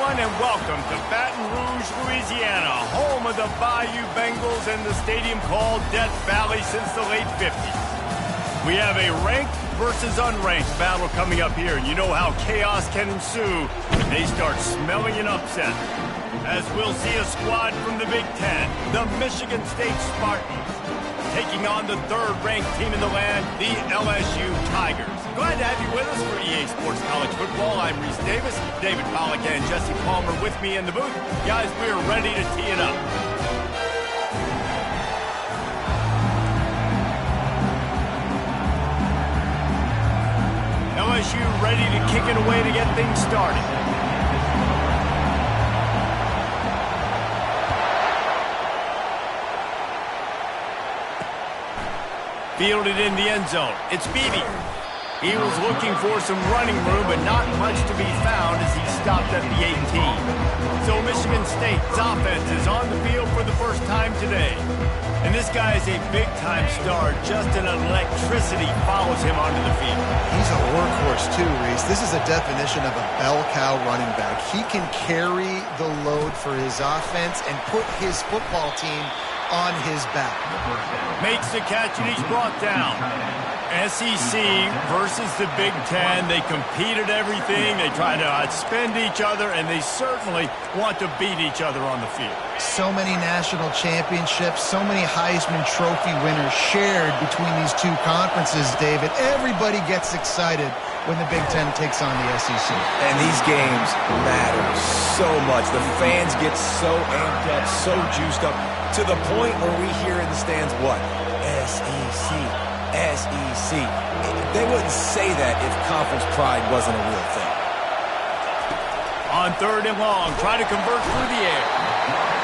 everyone, and welcome to Baton Rouge, Louisiana, home of the Bayou Bengals and the stadium called Death Valley since the late 50s. We have a ranked versus unranked battle coming up here, and you know how chaos can ensue when they start smelling an upset. As we'll see a squad from the Big Ten, the Michigan State Spartans, taking on the third-ranked team in the land, the LSU Tigers. Glad to have you with us for EA Sports College Football. I'm Reese Davis, David Pollack and Jesse Palmer with me in the booth. Guys, we are ready to tee it up. LSU ready to kick it away to get things started. Fielded in the end zone. It's Beebe. He was looking for some running room, but not much to be found as he stopped at the 18. So Michigan State's offense is on the field for the first time today. And this guy is a big-time star. Just an electricity follows him onto the field. He's a workhorse too, Reese. This is a definition of a bell cow running back. He can carry the load for his offense and put his football team on his back. Makes the catch and he's brought down. SEC versus the Big Ten. They compete at everything. They try to outspend each other, and they certainly want to beat each other on the field. So many national championships, so many Heisman Trophy winners shared between these two conferences, David. Everybody gets excited when the Big Ten takes on the SEC. And these games matter so much. The fans get so amped up, so juiced up, to the point where we hear in the stands, what? SEC, SEC. They wouldn't say that if conference pride wasn't a real thing. On third and long, try to convert through the air.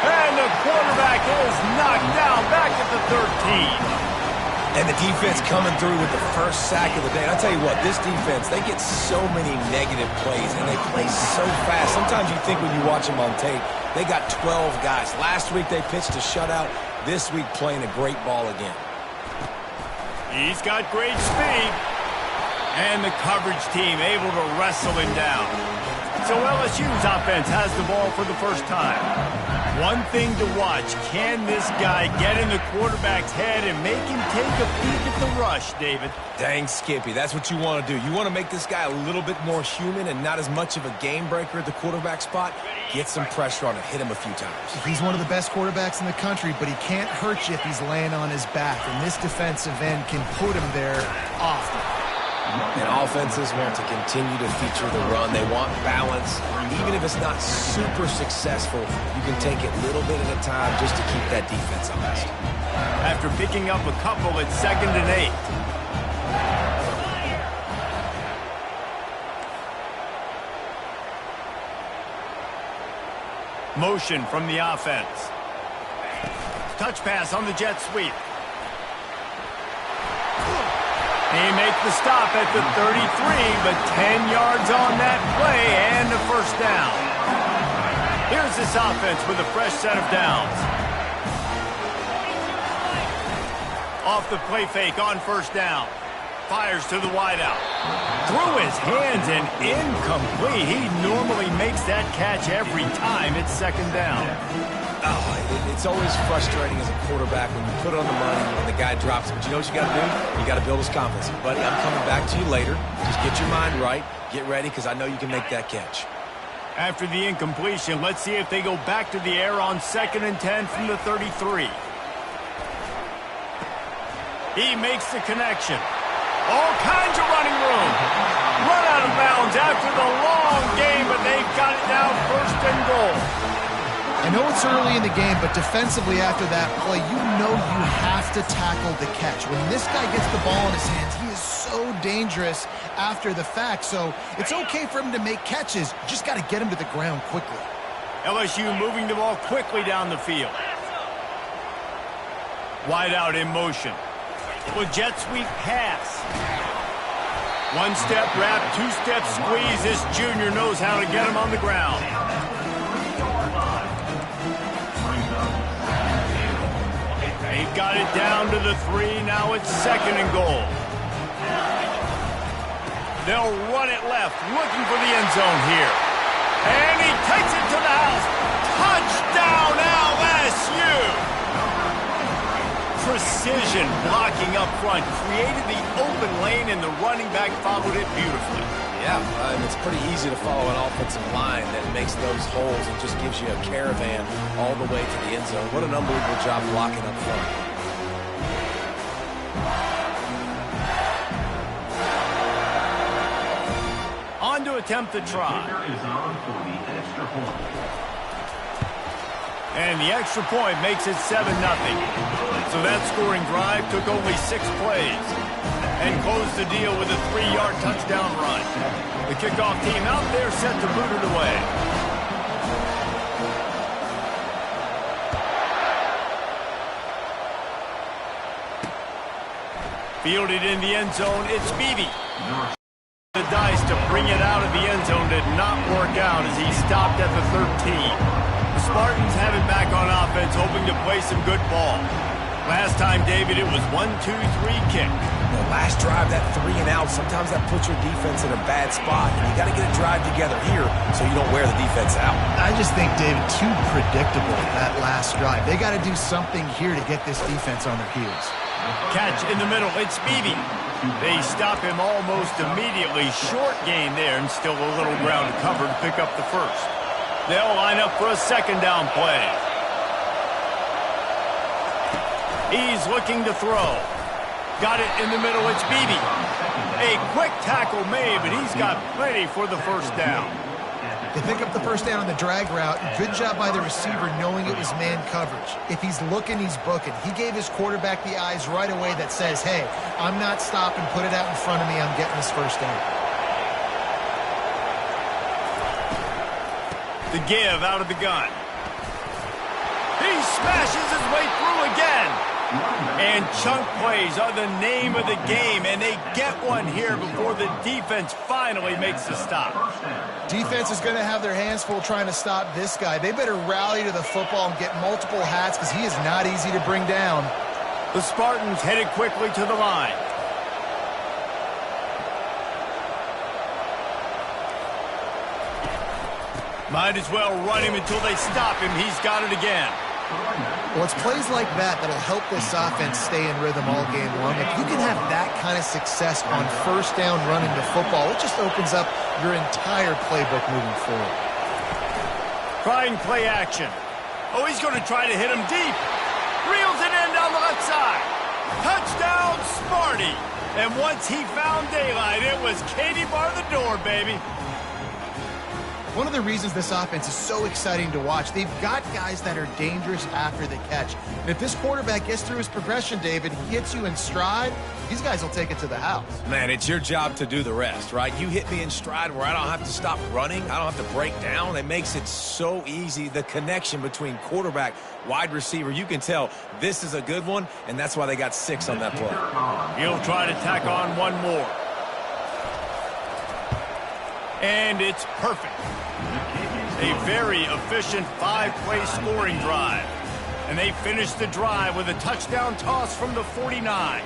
And the quarterback is knocked down back at the 13. And the defense coming through with the first sack of the day. And I'll tell you what, this defense, they get so many negative plays, and they play so fast. Sometimes you think when you watch them on tape, they got 12 guys. Last week they pitched a shutout. This week playing a great ball again. He's got great speed. And the coverage team able to wrestle him down. So LSU's offense has the ball for the first time. One thing to watch, can this guy get in the quarterback's head and make him take a peek at the rush, David? Dang, Skippy, that's what you want to do. You want to make this guy a little bit more human and not as much of a game breaker at the quarterback spot. Get some pressure on him, hit him a few times. He's one of the best quarterbacks in the country, but he can't hurt you if he's laying on his back, and this defensive end can put him there often. And offenses want to continue to feature the run. They want balance. Even if it's not super successful, you can take it little bit at a time just to keep that defense honest. After picking up a couple at 2nd and 8. Motion from the offense. Touch pass on the jet sweep. He makes the stop at the 33, but 10 yards on that play and a first down. Here's this offense with a fresh set of downs. Off the play fake on first down. Fires to the wideout. Through his hands and incomplete. He normally makes that catch every time it's 2nd down. Oh, it's always frustrating as a quarterback when you put it on the money and the guy drops it. But you know what you got to do? You got to build his confidence. Buddy, I'm coming back to you later. Just get your mind right. Get ready, because I know you can make that catch. After the incompletion, let's see if they go back to the air on 2nd and 10 from the 33. He makes the connection. All kinds of running room. Run out of bounds after the long game, but they've got it down 1st and goal. I know it's early in the game, but defensively after that play, you know you have to tackle the catch. When this guy gets the ball in his hands, he is so dangerous after the fact. So it's okay for him to make catches. You just got to get him to the ground quickly. LSU moving the ball quickly down the field. Wide out in motion. With jet sweep pass. One step wrap, 2-step squeeze. This junior knows how to get him on the ground. They've got it down to the 3. Now it's 2nd and goal. They'll run it left, looking for the end zone here. And he takes it to the house. Touchdown, LSU! Precision blocking up front, created the open lane, and the running back followed it beautifully. Yeah, and it's pretty easy to follow an offensive line that makes those holes and just gives you a caravan all the way to the end zone. What an unbelievable job blocking up front. On to attempt the try. And the extra point makes it 7-0. So that scoring drive took only 6 plays and closed the deal with a 3-yard touchdown run. The kickoff team out there set to boot it away. Fielded in the end zone, it's Beebe. The dice to bring it out of the end zone did not work out as he stopped at the 13. The Spartans have it back on offense, hoping to play some good ball. Last time, David, it was 1-2-3 kick. The last drive, that 3 and out, sometimes that puts your defense in a bad spot. And you got to get a drive together here so you don't wear the defense out. I just think, David, too predictable, that last drive. They got to do something here to get this defense on their heels. Catch in the middle, it's Beebe. They stop him almost immediately. Short gain there, and still a little ground to cover to pick up the first. They'll line up for a second down play. He's looking to throw. Got it in the middle, it's Beebe. A quick tackle made, but he's got plenty for the first down. They pick up the first down on the drag route. Good job by the receiver knowing it was man coverage. If he's looking, he's booking. He gave his quarterback the eyes right away that says, hey, I'm not stopping, put it out in front of me, I'm getting this first down. The give out of the gun. He smashes his way through again. And chunk plays are the name of the game, and they get one here before the defense finally makes the stop. Defense is going to have their hands full trying to stop this guy. They better rally to the football and get multiple hats because he is not easy to bring down. The Spartans headed quickly to the line. Might as well run him until they stop him. He's got it again. Well, it's plays like that that'll help this offense stay in rhythm all game long. If you can have that kind of success on first down running the football, it just opens up your entire playbook moving forward. Trying play action. Oh, he's going to try to hit him deep. Reels it in down the left side. Touchdown, Sparty. And once he found daylight, it was Katie bar the door, baby. One of the reasons this offense is so exciting to watch, they've got guys that are dangerous after the catch. And if this quarterback gets through his progression, David, he hits you in stride, these guys will take it to the house. Man, it's your job to do the rest, right? You hit me in stride where I don't have to stop running. I don't have to break down. It makes it so easy. The connection between quarterback, wide receiver, you can tell this is a good one, and that's why they got 6 on that play. He'll try to tack on one more. And it's perfect. A very efficient 5-play scoring drive. And they finish the drive with a touchdown toss from the 49.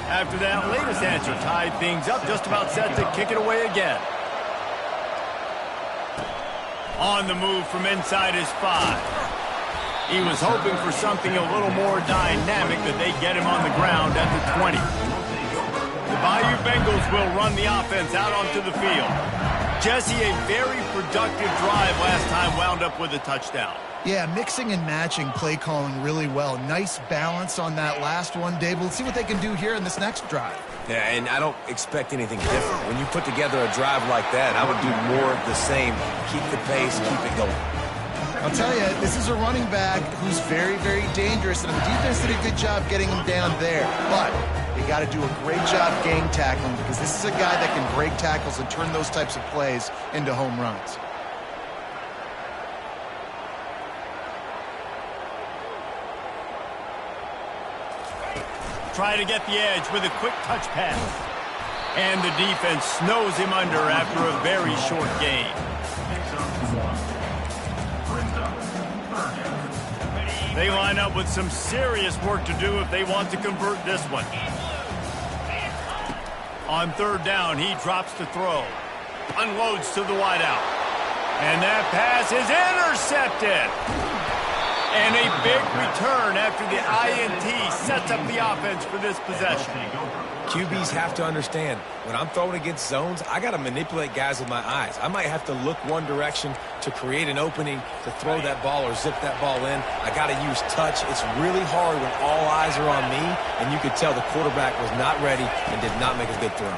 After that latest answer tied things up, just about set to kick it away again. On the move from inside his 5. He was hoping for something a little more dynamic, but they get him on the ground at the 20. The Bayou Bengals will run the offense out onto the field. Jesse, a very productive drive last time wound up with a touchdown. Yeah, mixing and matching play calling really well. Nice balance on that last one, Dave. Let's see what they can do here in this next drive. Yeah, and I don't expect anything different. When you put together a drive like that, I would do more of the same. Keep the pace, keep it going. I'll tell you, this is a running back who's very, very dangerous, and the defense did a good job getting him down there. But they got to do a great job gang tackling because this is a guy that can break tackles and turn those types of plays into home runs. Try to get the edge with a quick touch pass. And the defense snows him under after a very short gain. They line up with some serious work to do if they want to convert this one. On third down, he drops to throw. Unloads to the wideout. And that pass is intercepted. And a big return after the INT sets up the offense for this possession. QBs have to understand, when I'm throwing against zones, I got to manipulate guys with my eyes. I might have to look one direction to create an opening to throw that ball or zip that ball in. I got to use touch. It's really hard when all eyes are on me, and you could tell the quarterback was not ready and did not make a good throw.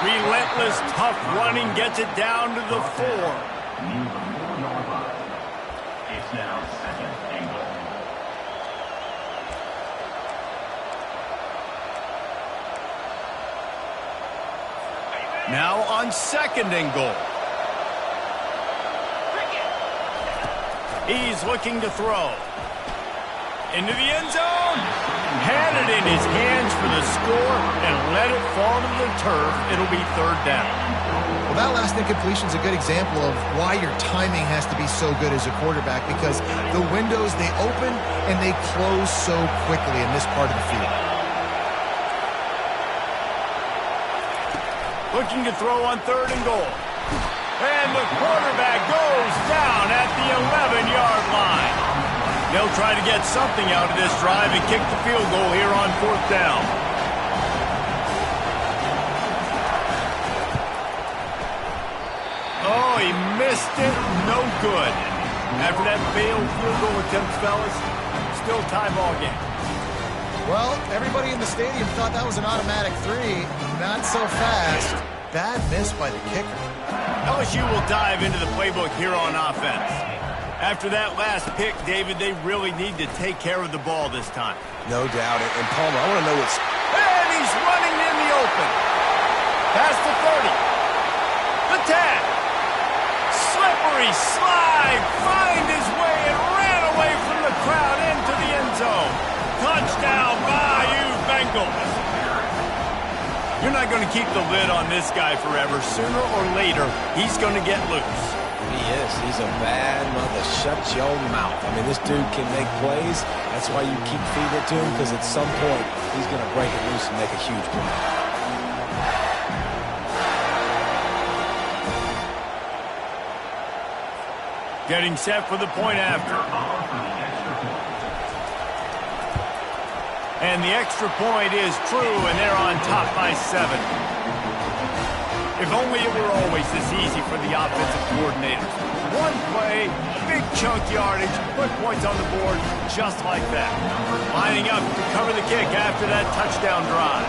Relentless, tough running gets it down to the 4. It's now second and goal. Now on second and goal. He's looking to throw. Into the end zone. Had it in his hands for the score and let it fall to the turf. It'll be third down. Well, that last incompletion is a good example of why your timing has to be so good as a quarterback, because the windows, they open and they close so quickly in this part of the field. Looking to throw on third and goal. And the quarterback goes down at the 11-yard line. They'll try to get something out of this drive and kick the field goal here on fourth down. Oh, he missed it. No good. After that failed field goal attempt, fellas, still tie ball game. Well, everybody in the stadium thought that was an automatic 3. Not so fast. Bad miss by the kicker. LSU will dive into the playbook here on offense. After that last pick, David, they really need to take care of the ball this time. No doubt. And Palmer, I want to know what's... And he's running in the open. Past the 30. The 10. Slippery slide. Find his way and ran away from the crowd into the end zone. Touchdown, Bayou Bengals. You're not going to keep the lid on this guy forever. Sooner or later, he's going to get loose. He is. He's a bad mother. Shut your mouth. I mean, this dude can make plays. That's why you keep feeding it to him, because at some point, he's going to break it loose and make a huge play. Getting set for the point after. And the extra point is true, and they're on top by 7. If only it were always this easy for the offensive coordinators. One play, big chunk yardage, put points on the board just like that. Lining up to cover the kick after that touchdown drive.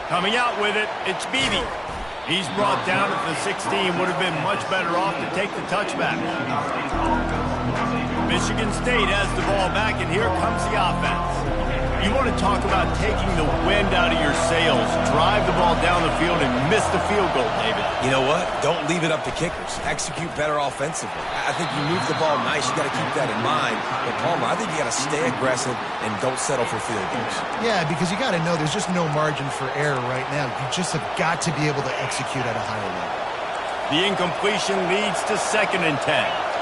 Coming out with it, it's Beebe. He's brought down at the 16. Would have been much better off to take the touchback. Michigan State has the ball back, and here comes the offense. You want to talk about taking the wind out of your sails. Drive the ball down the field and miss the field goal, David. You know what? Don't leave it up to kickers. Execute better offensively. I think you move the ball nice. You got to keep that in mind. But Palmer, I think you got to stay aggressive and don't settle for field goals. Yeah, because you got to know there's just no margin for error right now. You just have got to be able to execute at a higher level. The incompletion leads to 2nd and 10.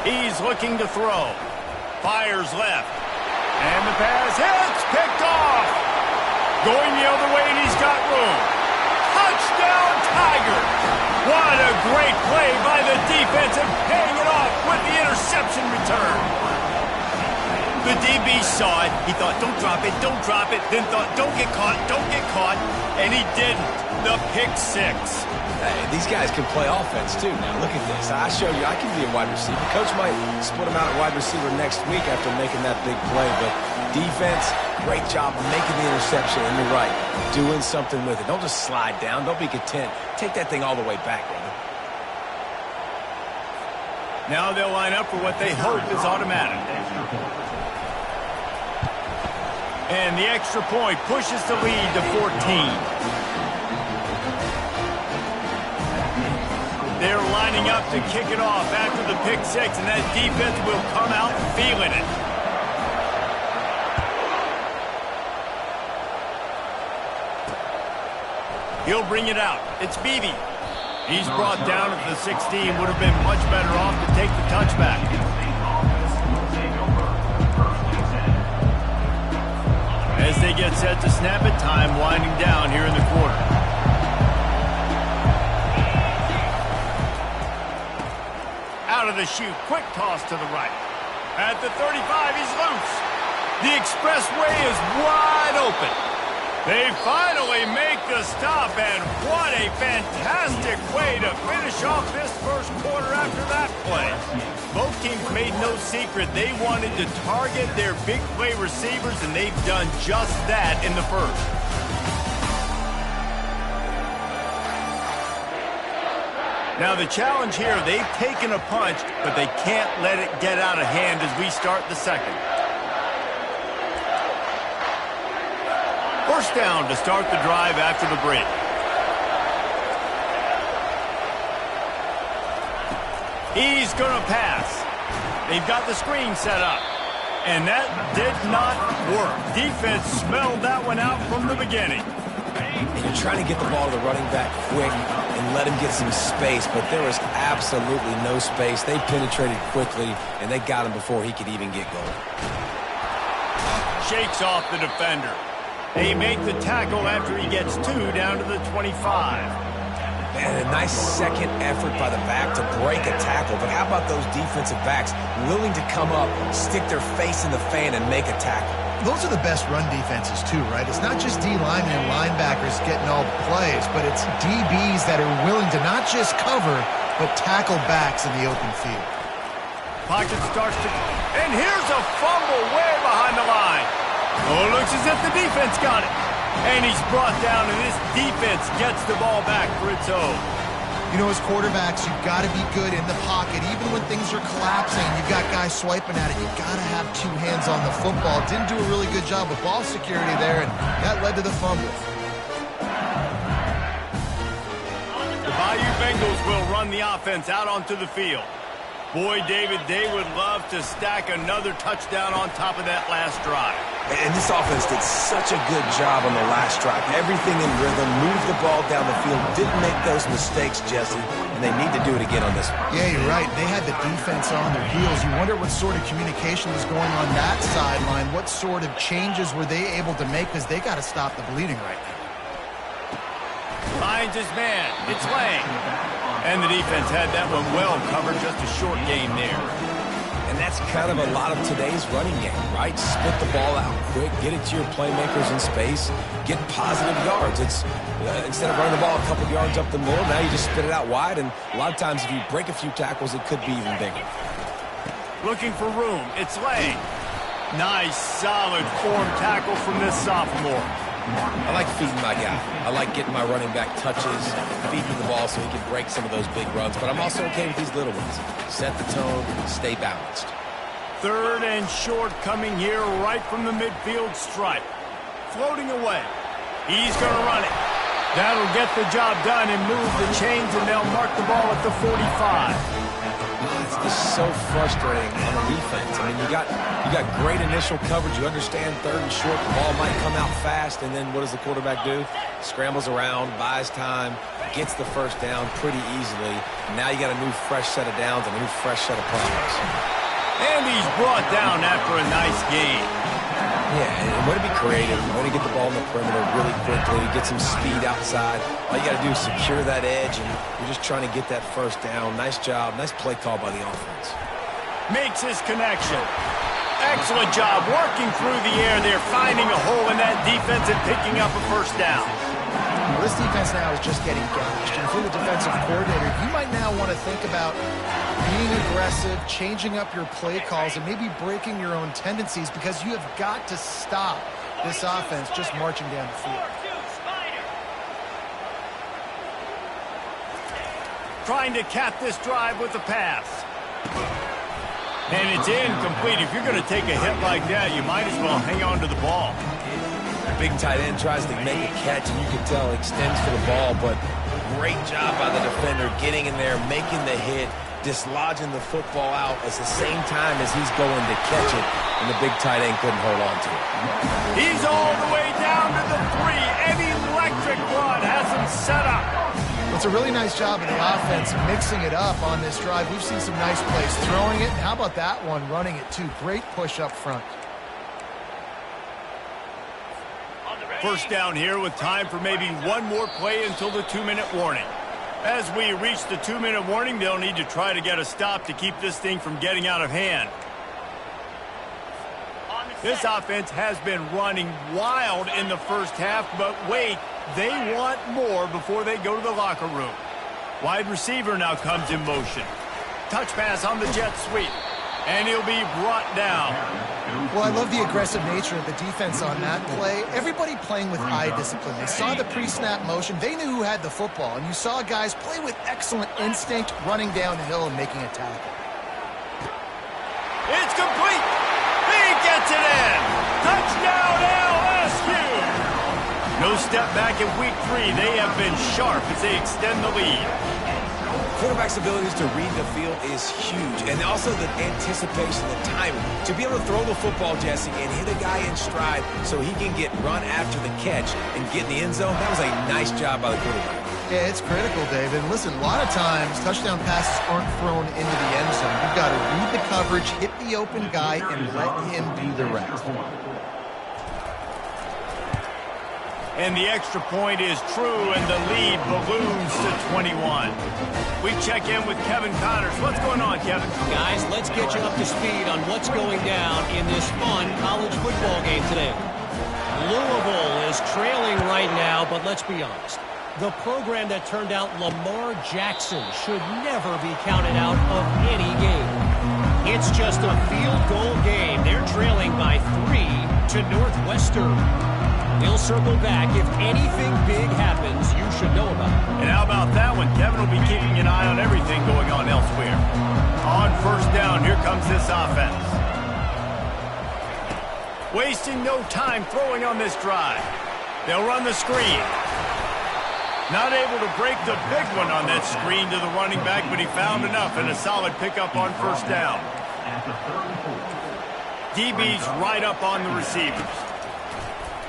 He's looking to throw. Fires left. And the pass hits. Picked off. Going the other way, and he's got room. Touchdown, Tigers. What a great play by the defense, and paying it off with the interception return. The DB saw it. He thought, don't drop it, don't drop it. Then thought, don't get caught, don't get caught. And he didn't. The pick 6. Hey, these guys can play offense, too. Now, look at this. I showed you I can be a wide receiver. Coach might split him out at wide receiver next week after making that big play. But defense, great job of making the interception. And you're right, doing something with it. Don't just slide down. Don't be content. Take that thing all the way back, brother. Now they'll line up for what they hope is automatic. And the extra point pushes the lead to 14. They're lining up to kick it off after the pick 6, and that defense will come out feeling it. He'll bring it out. It's Beebe. He's brought down at the 16. Would have been much better off to take the touchback. As they get set to snap it, time winding down here in the quarter. Out of the chute, quick toss to the right. At the 35, he's loose. The expressway is wide open. They finally make the stop, and what a fantastic way to finish off this first quarter after that play. Both teams made no secret they wanted to target their big play receivers, and they've done just that in the first. Now the challenge here, they've taken a punch, but they can't let it get out of hand as we start the second. First down to start the drive after the break. He's going to pass. They've got the screen set up. And that did not work. Defense smelled that one out from the beginning. And you're trying to get the ball to the running back quick and let him get some space, but there was absolutely no space. They penetrated quickly, and they got him before he could even get going. Shakes off the defender. They make the tackle after he gets 2 down to the 25. Man, a nice second effort by the back to break a tackle, but how about those defensive backs willing to come up, stick their face in the fan, and make a tackle? Those are the best run defenses too, right? It's not just D linemen and linebackers getting all the plays, but it's DBs that are willing to not just cover, but tackle backs in the open field. Pocket starts to... And here's a fumble way behind the line. Oh, it looks as if the defense got it. And he's brought down, and this defense gets the ball back for its own. You know, as quarterbacks, you've got to be good in the pocket. Even when things are collapsing, you've got guys swiping at it. You've got to have 2 hands on the football. Didn't do a really good job with ball security there, and that led to the fumble. The Bayou Bengals will run the offense out onto the field. Boy, David, they would love to stack another touchdown on top of that last drive. And this offense did such a good job on the last drive. Everything in rhythm, moved the ball down the field, didn't make those mistakes, Jesse, and they need to do it again on this one. Yeah, you're right. They had the defense on their heels. You wonder what sort of communication was going on that sideline. What sort of changes were they able to make, because they got to stop the bleeding right now. Finds his man. It's Lang. And the defense had that one well covered, just a short gain there. And that's kind of a lot of today's running game, right? Split the ball out quick, get it to your playmakers in space, get positive yards. It's instead of running the ball a couple yards up the middle, now you just spit it out wide, and a lot of times if you break a few tackles, it could be even bigger. Looking for room. It's Lang. Nice, solid form tackle from this sophomore. I like feeding my guy. I like getting my running back touches, feeding the ball so he can break some of those big runs. But I'm also okay with these little ones. Set the tone, stay balanced. 3rd and short coming here right from the midfield stripe. Floating away. He's going to run it. That'll get the job done and move the chains, and they'll mark the ball at the 45. It's just so frustrating on the defense. I mean, you got great initial coverage. You understand 3rd and short, the ball might come out fast, and then what does the quarterback do? Scrambles around, buys time, gets the first down pretty easily. And now you got a new fresh set of downs, a new fresh set of problems. And he's brought down after a nice gain. Yeah, and way to be creative, way to get the ball in the perimeter really quickly, get some speed outside. All you got to do is secure that edge, and you're just trying to get that first down. Nice job, nice play call by the offense. Makes his connection. Excellent job working through the air there, finding a hole in that defense and picking up a first down. Well, this defense now is just getting gashed. And if you're the defensive coordinator, you might now want to think about being aggressive, changing up your play calls, and maybe breaking your own tendencies, because you have got to stop this offense just marching down the field. Trying to cap this drive with a pass. And it's incomplete. If you're going to take a hit like that, you might as well hang on to the ball. Big tight end tries to make a catch, and you can tell extends for the ball, but great job by the defender getting in there, making the hit, dislodging the football out at the same time as he's going to catch it, and the big tight end couldn't hold on to it. He's all the way down to the 3. An electric run has him set up. It's a really nice job of the offense mixing it up on this drive. We've seen some nice plays throwing it, and how about that one running it too? Great push up front. First down here with time for maybe one more play until the 2-minute warning. As we reach the 2-minute warning, they'll need to try to get a stop to keep this thing from getting out of hand. This offense has been running wild in the first half, but wait, they want more before they go to the locker room. Wide receiver now comes in motion. Touch pass on the jet sweep, and he'll be brought down. Well, I love the aggressive nature of the defense on that play. Everybody playing with eye discipline. They saw the pre-snap motion. They knew who had the football, and you saw guys play with excellent instinct, running downhill and making a tackle. It's complete. He gets it in. Touchdown, LSU. No step back in week 3. They have been sharp as they extend the lead. Quarterback's abilities to read the field is huge, and also the anticipation, the timing. To be able to throw the football, Jesse, and hit a guy in stride so he can get run after the catch and get in the end zone, that was a nice job by the quarterback. Yeah, it's critical, David. Listen, a lot of times touchdown passes aren't thrown into the end zone. You've got to read the coverage, hit the open guy, and let him do the rest. And the extra point is true, and the lead balloons to 21. We check in with Kevin Connors. What's going on, Kevin? Guys, let's get you up to speed on what's going down in this fun college football game today. Louisville is trailing right now, but let's be honest. The program that turned out Lamar Jackson should never be counted out of any game. It's just a field goal game. They're trailing by 3 to Northwestern. They'll circle back. If anything big happens, you should know about it. And how about that one? Kevin will be keeping an eye on everything going on elsewhere. On first down, here comes this offense. Wasting no time throwing on this drive. They'll run the screen. Not able to break the big one on that screen to the running back, but he found enough and a solid pickup on first down. DB's right up on the receivers.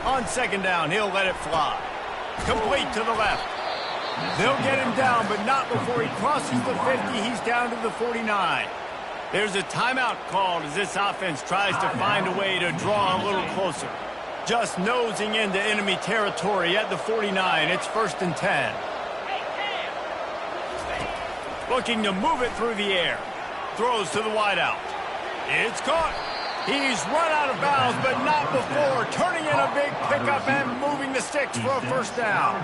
On second down, he'll let it fly. Complete to the left. They'll get him down, but not before he crosses the 50. He's down to the 49. There's a timeout called as this offense tries to find a way to draw a little closer. Just nosing into enemy territory at the 49. It's 1st and 10. Looking to move it through the air. Throws to the wideout. It's caught. He's run out of bounds, but not before turning in a big pickup and moving the sticks for a first down.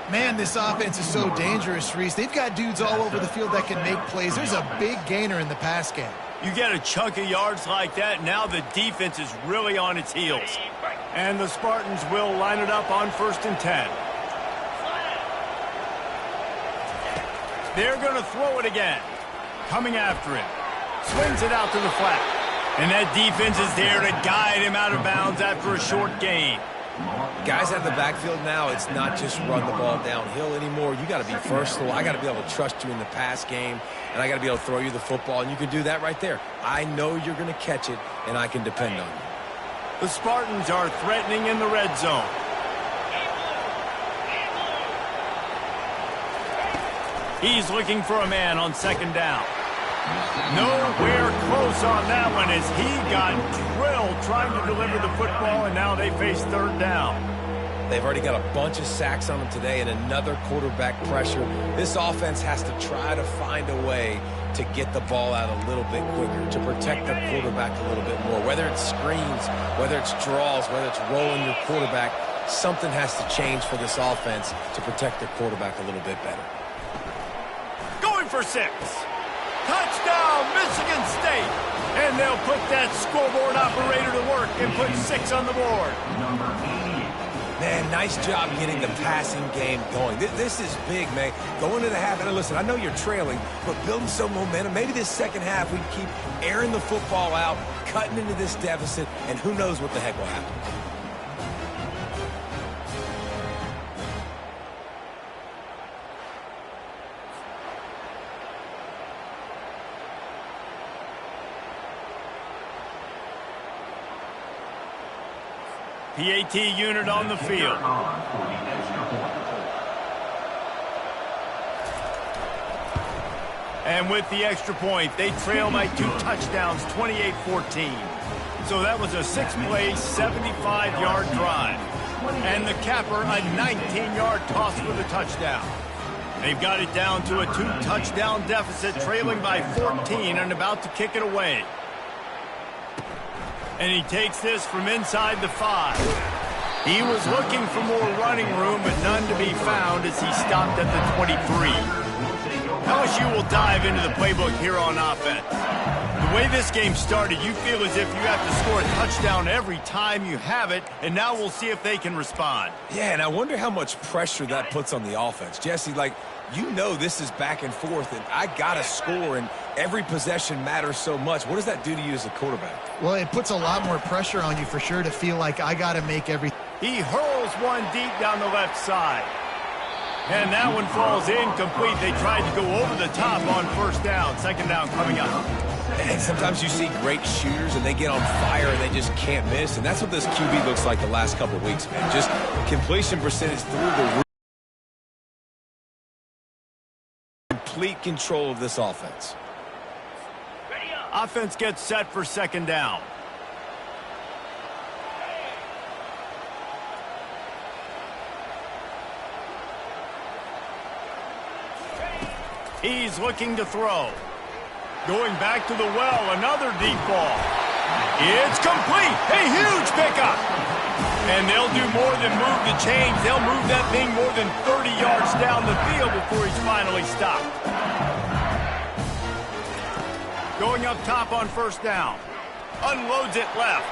Man, this offense is so dangerous, Reese. They've got dudes all over the field that can make plays. There's a big gainer in the pass game. You get a chunk of yards like that, now the defense is really on its heels. And the Spartans will line it up on 1st and 10. They're going to throw it again. Coming after him. Swings it out to the flat. And that defense is there to guide him out of bounds after a short gain. Guys out of the backfield now, it's not just run the ball downhill anymore. You got to be versatile. I got to be able to trust you in the pass game, and I got to be able to throw you the football, and you can do that right there. I know you're going to catch it, and I can depend on you. The Spartans are threatening in the red zone. He's looking for a man on second down. Nowhere close on that one as he got drilled trying to deliver the football, and now they face third down. They've already got a bunch of sacks on them today and another quarterback pressure. This offense has to try to find a way to get the ball out a little bit quicker, to protect the quarterback a little bit more. Whether it's screens, whether it's draws, whether it's rolling your quarterback, something has to change for this offense to protect their quarterback a little bit better. Going for 6. Touchdown, Michigan State. And they'll put that scoreboard operator to work and put 6 on the board. Man, nice job getting the passing game going. This is big, man. Going into the half, and listen, I know you're trailing, but building some momentum. Maybe this second half we keep airing the football out, cutting into this deficit, and who knows what the heck will happen. PAT unit on the field. And with the extra point, they trail by 2 touchdowns, 28-14. So that was a 6-play, 75-yard drive. And the capper, a 19-yard toss for the touchdown. They've got it down to a 2-touchdown deficit, trailing by 14 and about to kick it away. And he takes this from inside the 5. He was looking for more running room, but none to be found as he stopped at the 23. LSU will dive into the playbook here on offense. The way this game started, you feel as if you have to score a touchdown every time you have it, and now we'll see if they can respond. Yeah, and I wonder how much pressure that puts on the offense. Jesse, like, you know this is back and forth, and I got to score, and every possession matters so much. What does that do to you as a quarterback? Well, it puts a lot more pressure on you for sure to feel like I got to make every... He hurls one deep down the left side. And that one falls incomplete. They tried to go over the top on first down. Second down coming up. And sometimes you see great shooters, and they get on fire, and they just can't miss. And that's what this QB looks like the last couple of weeks, man. Just completion percentage through the roof. Complete control of this offense. Offense gets set for second down. He's looking to throw. Going back to the well, another deep ball. It's complete. A huge pickup. And they'll do more than move the chains. They'll move that thing more than 30 yards down the field before he's finally stopped. Going up top on first down. Unloads it left.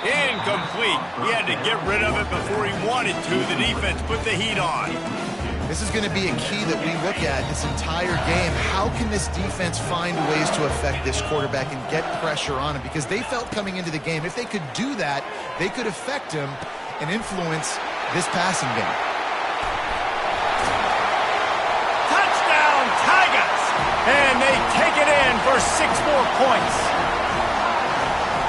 Incomplete. He had to get rid of it before he wanted to. The defense put the heat on. This is going to be a key that we look at this entire game. How can this defense find ways to affect this quarterback and get pressure on him? Because they felt coming into the game, if they could do that, they could affect him and influence this passing game. Touchdown, Tigers! And they take it in for 6 more points.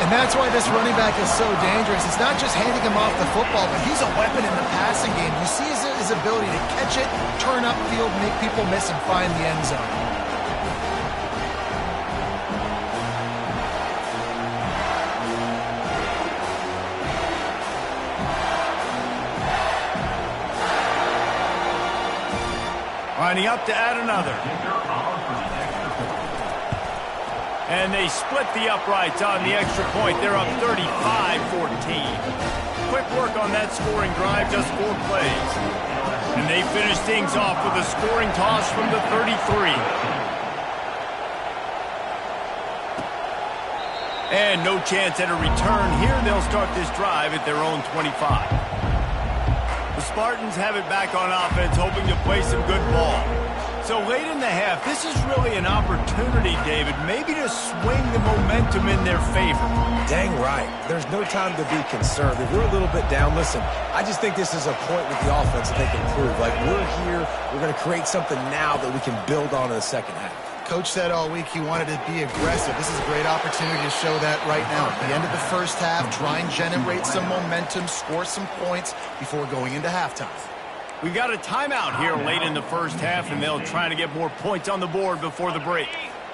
And that's why this running back is so dangerous. It's not just handing him off the football, but he's a weapon in the passing game. You see his ability to catch it, turn upfield, make people miss, and find the end zone. Lining up to add another. And they split the uprights on the extra point. They're up 35-14. Quick work on that scoring drive, just 4 plays. And they finish things off with a scoring toss from the 33. And no chance at a return here. They'll start this drive at their own 25. The Spartans have it back on offense, hoping to play some good ball. So late in the half, this is really an opportunity, David, maybe to swing the momentum in their favor. Dang right. There's no time to be concerned. If we're a little bit down, listen, I just think this is a point with the offense that they can prove. Like, we're here, we're going to create something now that we can build on in the second half. Coach said all week he wanted to be aggressive. This is a great opportunity to show that right now. At the end of the first half, try and generate some momentum, score some points before going into halftime. We got a timeout here late in the first half, and they'll try to get more points on the board before the break.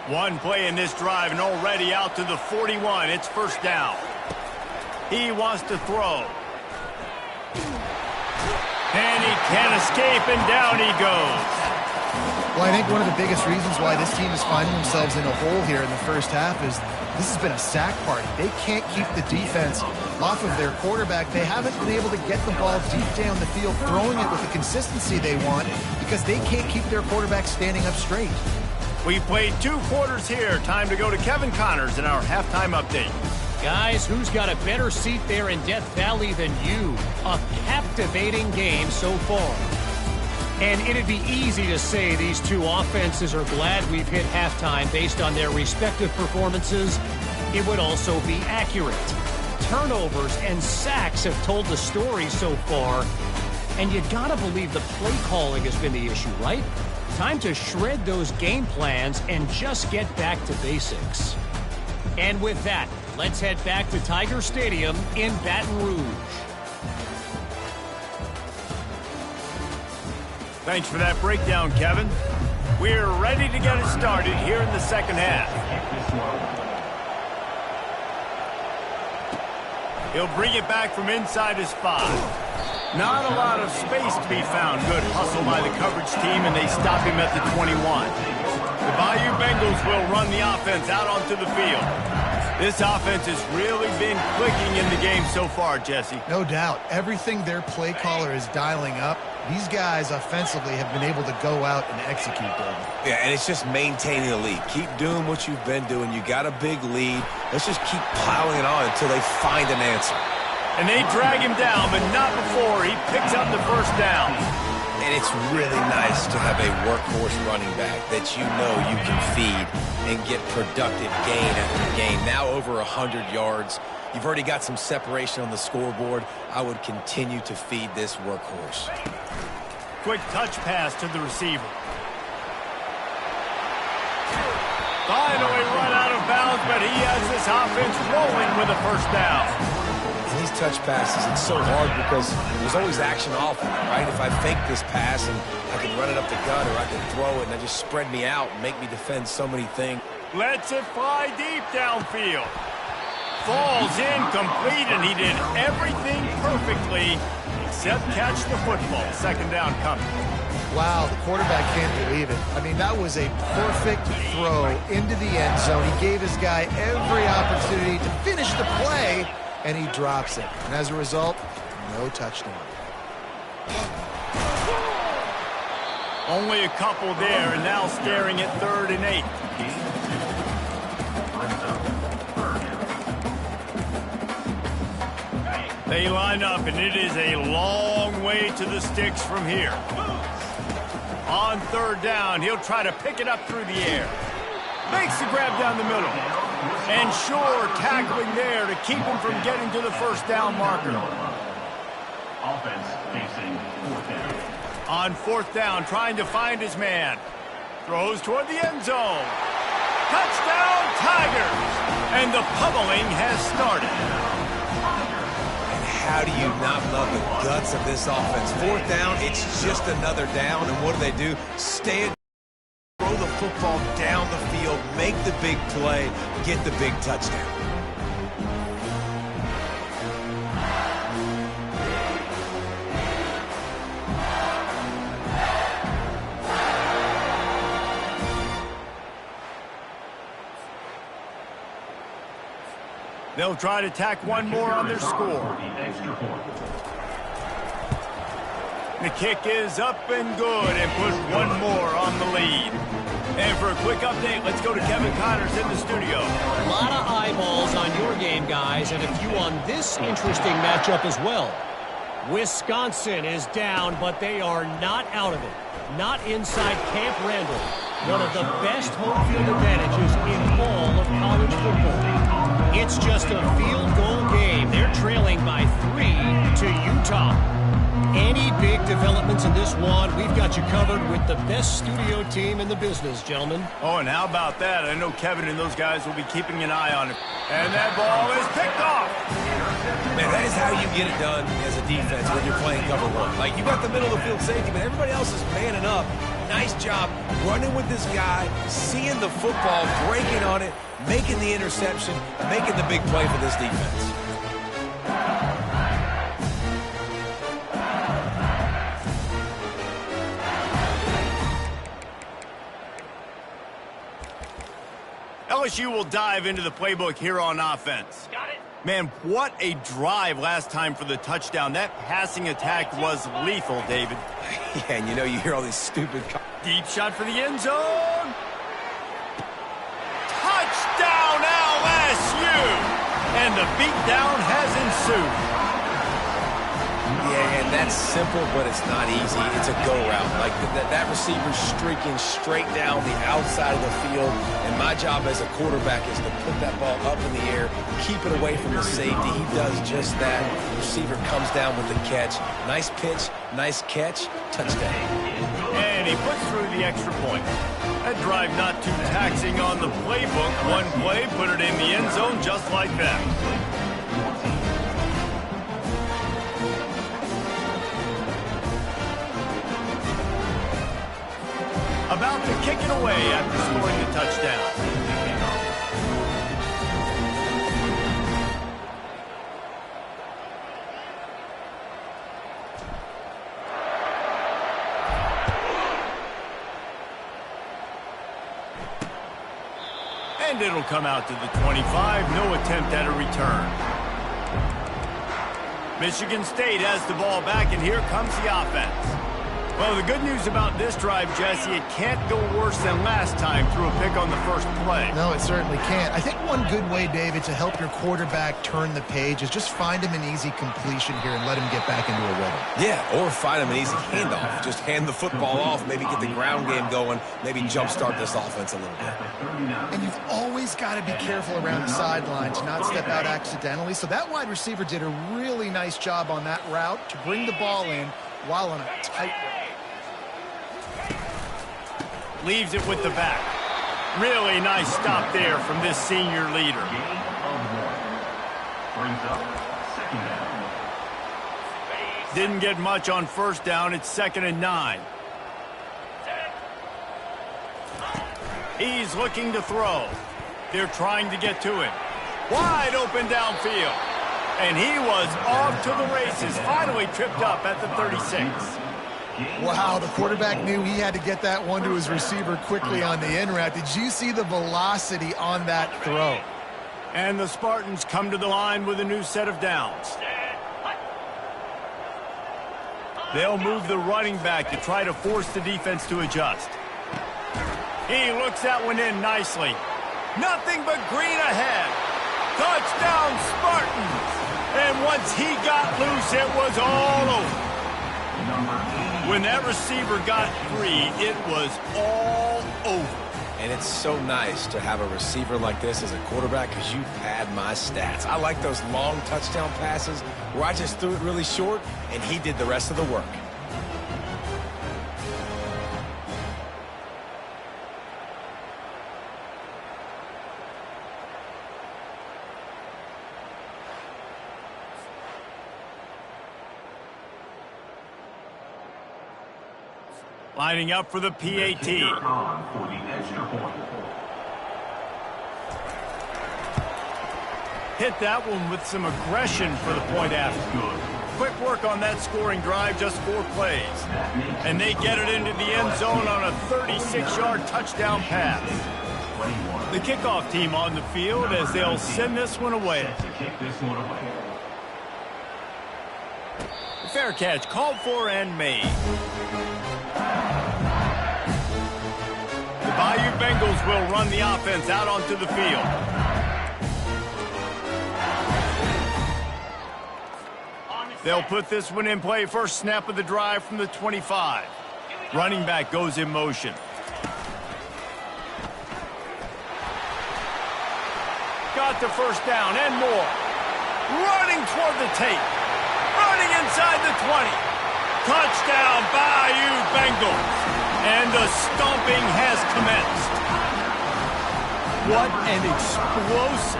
One play in this drive, and already out to the 41. It's first down. He wants to throw. And he can't escape, and down he goes. Well, I think one of the biggest reasons why this team is finding themselves in a hole here in the first half is this has been a sack party. They can't keep the defense off of their quarterback. They haven't been able to get the ball deep down the field, throwing it with the consistency they want because they can't keep their quarterback standing up straight. We played 2 quarters here. Time to go to Kevin Connors in our halftime update. Guys, who's got a better seat there in Death Valley than you? A captivating game so far. And it'd be easy to say these two offenses are glad we've hit halftime based on their respective performances. It would also be accurate. Turnovers and sacks have told the story so far. And you gotta believe the play calling has been the issue, right? Time to shred those game plans and just get back to basics. And with that, let's head back to Tiger Stadium in Baton Rouge. Thanks for that breakdown, Kevin. We're ready to get it started here in the second half. He'll bring it back from inside his 5. Not a lot of space to be found. Good hustle by the coverage team, and they stop him at the 21. The Bayou Bengals will run the offense out onto the field. This offense has really been clicking in the game so far, Jesse. No doubt. Everything their play caller is dialing up, these guys offensively have been able to go out and execute them. Yeah, and it's just maintaining the lead. Keep doing what you've been doing. You got a big lead. Let's just keep piling it on until they find an answer. And they drag him down, but not before he picks up the first down. And it's really nice to have a workhorse running back that you know you can feed and get productive gain after gain. Now over 100 yards. You've already got some separation on the scoreboard. I would continue to feed this workhorse. Quick touch pass to the receiver. Finally run out of bounds, but he has this offense rolling with a first down. In these touch passes, it's so hard because there's always action off of it, right? If I fake this pass and I can run it up the gut or I can throw it and I just spread me out and make me defend so many things. Lets it fly deep downfield. Falls incomplete, and he did everything perfectly except catch the football. Second down coming. Wow, the quarterback can't believe it. I mean, that was a perfect throw into the end zone. He gave his guy every opportunity to finish the play, and he drops it. And as a result, no touchdown. Only a couple there, and now staring at 3rd and 8. They line up, and it is a long way to the sticks from here. On 3rd down, he'll try to pick it up through the air. Makes the grab down the middle. And sure, tackling there to keep him from getting to the first down marker. Offense facing 4th down. On 4th down, trying to find his man. Throws toward the end zone. Touchdown, Tigers! And the pummeling has started. How do you not love the guts of this offense? 4th down, it's just another down, and what do? Stand, throw the football down the field, make the big play, get the big touchdown. They'll try to tack one more on their score. The kick is up and good, and put one more on the lead. And for a quick update, let's go to Kevin Connors in the studio. A lot of eyeballs on your game, guys, and a few on this interesting matchup as well. Wisconsin is down, but they are not out of it. Not inside Camp Randall. One of the best home field advantages in all of college football. It's just a field goal game. They're trailing by 3 to Utah. Any big developments in this one, we've got you covered with the best studio team in the business, gentlemen. Oh, and how about that? I know Kevin and those guys will be keeping an eye on it. And that ball is picked off. Man, that is how you get it done as a defense when you're playing cover 1. Like, you got the middle of the field safety, but everybody else is manning up. Nice job running with this guy, seeing the football, breaking on it, making the interception, making the big play for this defense. LSU will dive into the playbook here on offense. Got it. Man, what a drive last time for the touchdown. That passing attack was lethal, David. Yeah, and you know, you hear all these stupid... Deep shot for the end zone. Touchdown, LSU! And the beatdown has ensued. Yeah, and that's simple, but it's not easy. It's a go route. Like, that receiver's streaking straight down the outside of the field, and my job as a quarterback is to put that ball up in the air, keep it away from the safety. He does just that. The receiver comes down with the catch. Nice pitch, nice catch, touchdown. And he puts through the extra point. That drive not too taxing on the playbook. One play, put it in the end zone just like that. About to kick it away after scoring the touchdown. And it'll come out to the 25. No attempt at a return. Michigan State has the ball back, and here comes the offense. Well, the good news about this drive, Jesse, it can't go worse than last time through a pick on the first play. No, it certainly can't. I think one good way, David, to help your quarterback turn the page is just find him an easy completion here and let him get back into a rhythm. Yeah, or find him an easy handoff. Just hand the football off, maybe get the ground game going, maybe jumpstart this offense a little bit. And you've always got to be careful around the sideline to not step out accidentally. So that wide receiver did a really nice job on that route to bring the ball in while on a tight route. Leaves it with the back. Really nice stop there from this senior leader. Brings up second down. Didn't get much on first down. It's 2nd and 9. He's looking to throw. They're trying to get to him. Wide open downfield. And he was off to the races. Finally tripped up at the 36. Wow, the quarterback knew he had to get that one to his receiver quickly on the in route. Did you see the velocity on that throw? And the Spartans come to the line with a new set of downs. They'll move the running back to try to force the defense to adjust. He looks that one in nicely. Nothing but green ahead. Touchdown, Spartans! And once he got loose, it was all over. When that receiver got free, it was all over. And it's so nice to have a receiver like this as a quarterback because you pad my stats. I like those long touchdown passes where I just threw it really short and he did the rest of the work. Lining up for the PAT. On for the extra point. Hit that one with some aggression for the point after. Good. Quick work on that scoring drive, just 4 plays. And they get it into the end zone on a 36-yard touchdown pass. The kickoff team on the field as they'll send this one away. To kick this one away. Fair catch called for and made. The Bayou Bengals will run the offense out onto the field. They'll put this one in play. First snap of the drive from the 25. Running back goes in motion. Got the first down and more. Running toward the tape. Running inside the 20. Touchdown, Bayou Bengals. And the stomping has commenced. What an explosive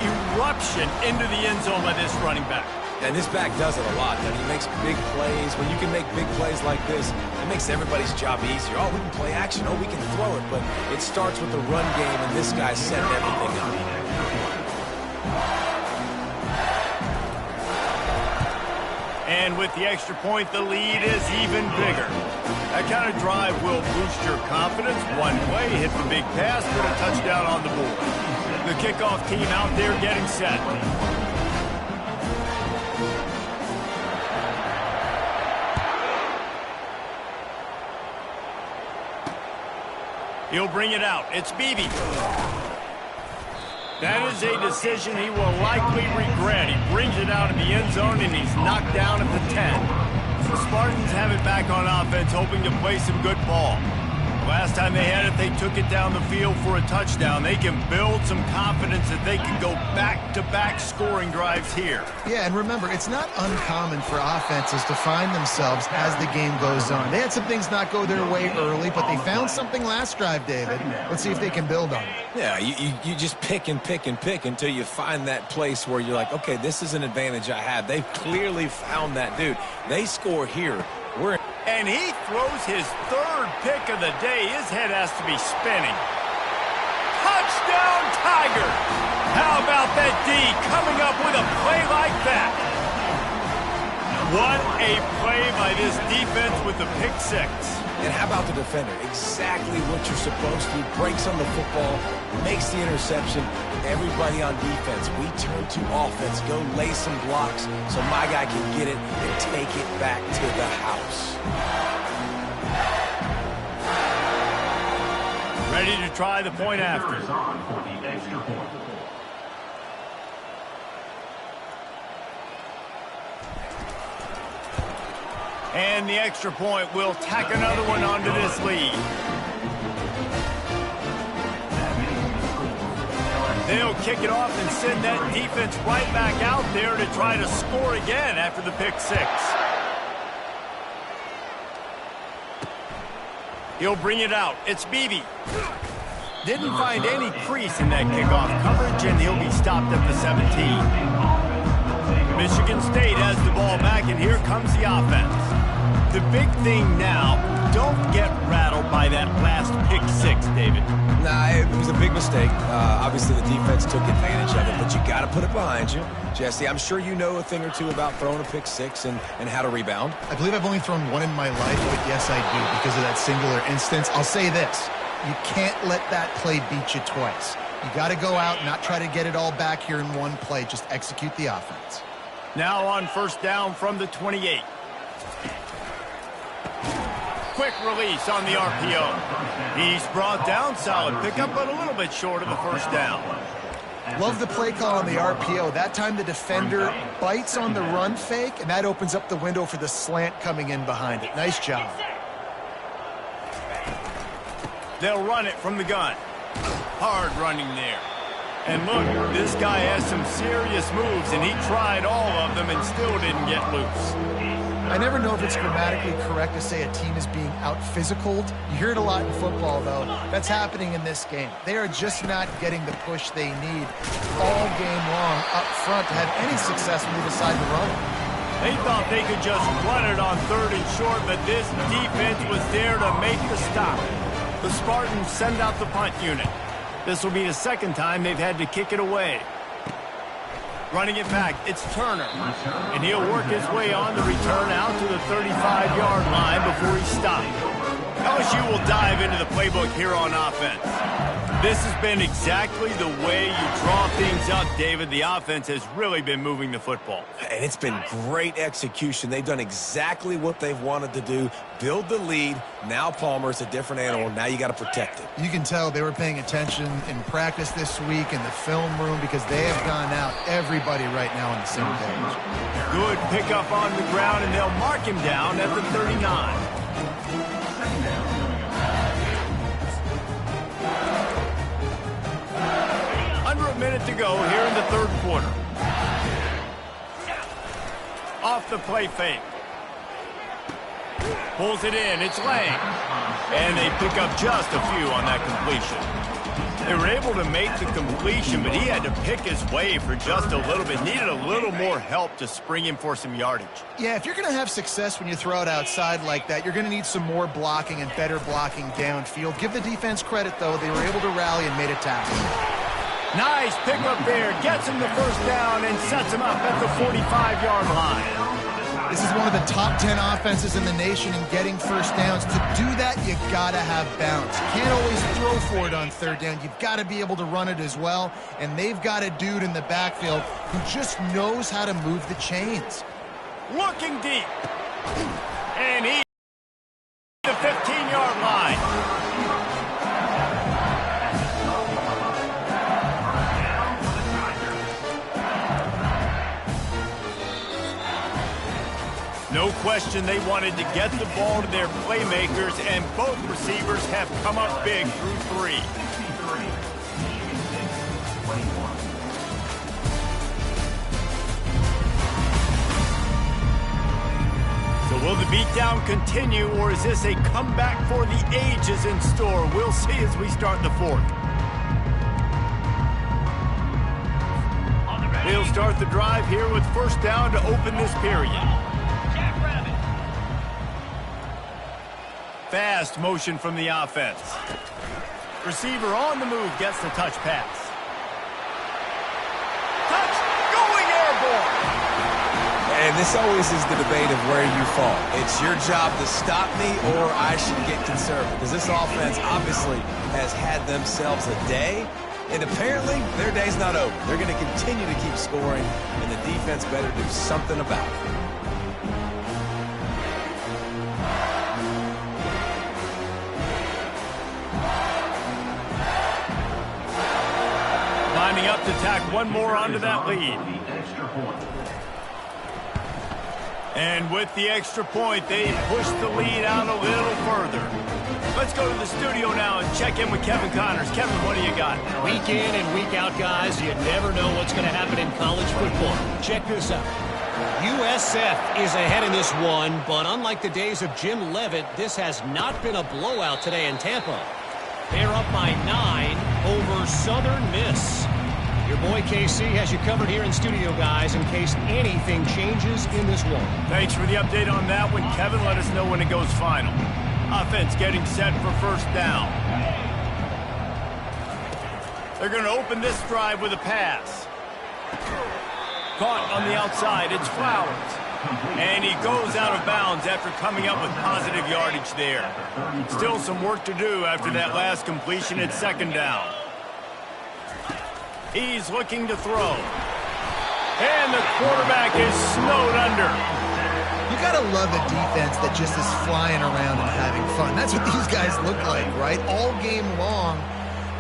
eruption into the end zone by this running back. And this back does it a lot. I mean, he makes big plays. When you can make big plays like this, it makes everybody's job easier. Oh, we can play action. Oh, we can throw it. But it starts with the run game, and this guy's setting everything up. And with the extra point, the lead is even bigger. That kind of drive will boost your confidence. One play, hit the big pass, put a touchdown on the board. The kickoff team out there getting set. He'll bring it out. It's Beebe. That is a decision he will likely regret. He brings it out in the end zone, and he's knocked down at the 10. The Spartans have it back on offense, hoping to play some good ball. Last time they had it, they took it down the field for a touchdown. They can build some confidence that they can go back-to-back scoring drives here. Yeah, and remember, it's not uncommon for offenses to find themselves as the game goes on. They had some things not go their way early, but they found something last drive, David. Let's see if they can build on it. Yeah, you just pick and pick and pick until you find that place where you're like, okay, this is an advantage I have. They've clearly found that, dude. They score here. And he throws his third pick of the day. His head has to be spinning. Touchdown, Tiger! How about that D coming up with a play like that? What a play by this defense with the pick six. And how about the defender? Exactly what you're supposed to do. Breaks on the football, makes the interception. Everybody on defense, we turn to offense. Go lay some blocks so my guy can get it and take it back to the house. Ready to try the point after. Is on for the extra point. And the extra point will tack another one onto this lead. They'll kick it off and send that defense right back out there to try to score again after the pick six. He'll bring it out. It's Beebe. Didn't find any crease in that kickoff coverage, and he'll be stopped at the 17. Michigan State has the ball back, and here comes the offense. The big thing now, don't get rattled by that last pick six, David. Nah, it was a big mistake. Obviously, the defense took advantage of it, but you got to put it behind you. Jesse, I'm sure you know a thing or two about throwing a pick six and how to rebound. I believe I've only thrown one in my life, but yes, I do because of that singular instance. I'll say this. You can't let that play beat you twice. You got to go out and not try to get it all back here in one play. Just execute the offense. Now on first down from the 28. Quick release on the RPO. He's brought down, solid pickup, but a little bit short of the first down. Love the play call on the RPO. That time the defender bites on the run fake, and that opens up the window for the slant coming in behind it. Nice job. They'll run it from the gun. Hard running there. And look, this guy has some serious moves, and he tried all of them and still didn't get loose. I never know if it's grammatically correct to say a team is being out-physicaled. You hear it a lot in football, though. That's happening in this game. They are just not getting the push they need all game long up front to have any success when they decide to run. They thought they could just run it on third and short, but this defense was there to make the stop. The Spartans send out the punt unit. This will be the second time they've had to kick it away. Running it back, it's Turner. And he'll work his way on the return out to the 35-yard line before he's stopped. LSU will dive into the playbook here on offense. This has been exactly the way you draw things up, David. The offense has really been moving the football. And it's been great execution. They've done exactly what they've wanted to do. Build the lead. Now Palmer's a different animal. Now you got to protect it. You can tell they were paying attention in practice this week in the film room because they have gone out, everybody right now on the same page. Good pickup on the ground, and they'll mark him down at the 39. Under a minute to go here in the third quarter. Off the play fake. Pulls it in. It's Lang. And they pick up just a few on that completion. They were able to make the completion, but he had to pick his way for just a little bit. Needed a little more help to spring him for some yardage. Yeah, if you're going to have success when you throw it outside like that, you're going to need some more blocking and better blocking downfield. Give the defense credit, though. They were able to rally and made a tackle. Nice pickup there. Gets him the first down and sets him up at the 45-yard line. This is one of the top 10 offenses in the nation in getting first downs. To do that, you got to have bounce. You can't always throw for it on third down. You've got to be able to run it as well. And they've got a dude in the backfield who just knows how to move the chains. Looking deep. And he the 15-yard line. No question they wanted to get the ball to their playmakers, and both receivers have come up big through three. So will the beatdown continue, or is this a comeback for the ages in store? We'll see as we start the fourth. They'll start the drive here with first down to open this period. Fast motion from the offense. Receiver on the move gets the touch pass. Touch, going airborne. And this always is the debate of where you fall. It's your job to stop me or I should get conservative. Because this offense obviously has had themselves a day. And apparently, their day's not over. They're going to continue to keep scoring, and the defense better do something about it. Lining up to tack one more onto that lead. And with the extra point, they push the lead out a little further. Let's go to the studio now and check in with Kevin Connors. Kevin, what do you got? Week in and week out, guys, you never know what's going to happen in college football. Check this out. USF is ahead in this one, but unlike the days of Jim Leavitt, this has not been a blowout today in Tampa. They're up by 9 over Southern Miss. Your boy KC has you covered here in studio, guys, in case anything changes in this one. Thanks for the update on that one, Kevin. Let us know when it goes final. Offense getting set for first down. They're going to open this drive with a pass. Caught on the outside. It's Flowers. And he goes out of bounds after coming up with positive yardage there. Still some work to do after that last completion at second down. He's looking to throw. And the quarterback is snowed under. You gotta love a defense that just is flying around and having fun. That's what these guys look like, right? All game long,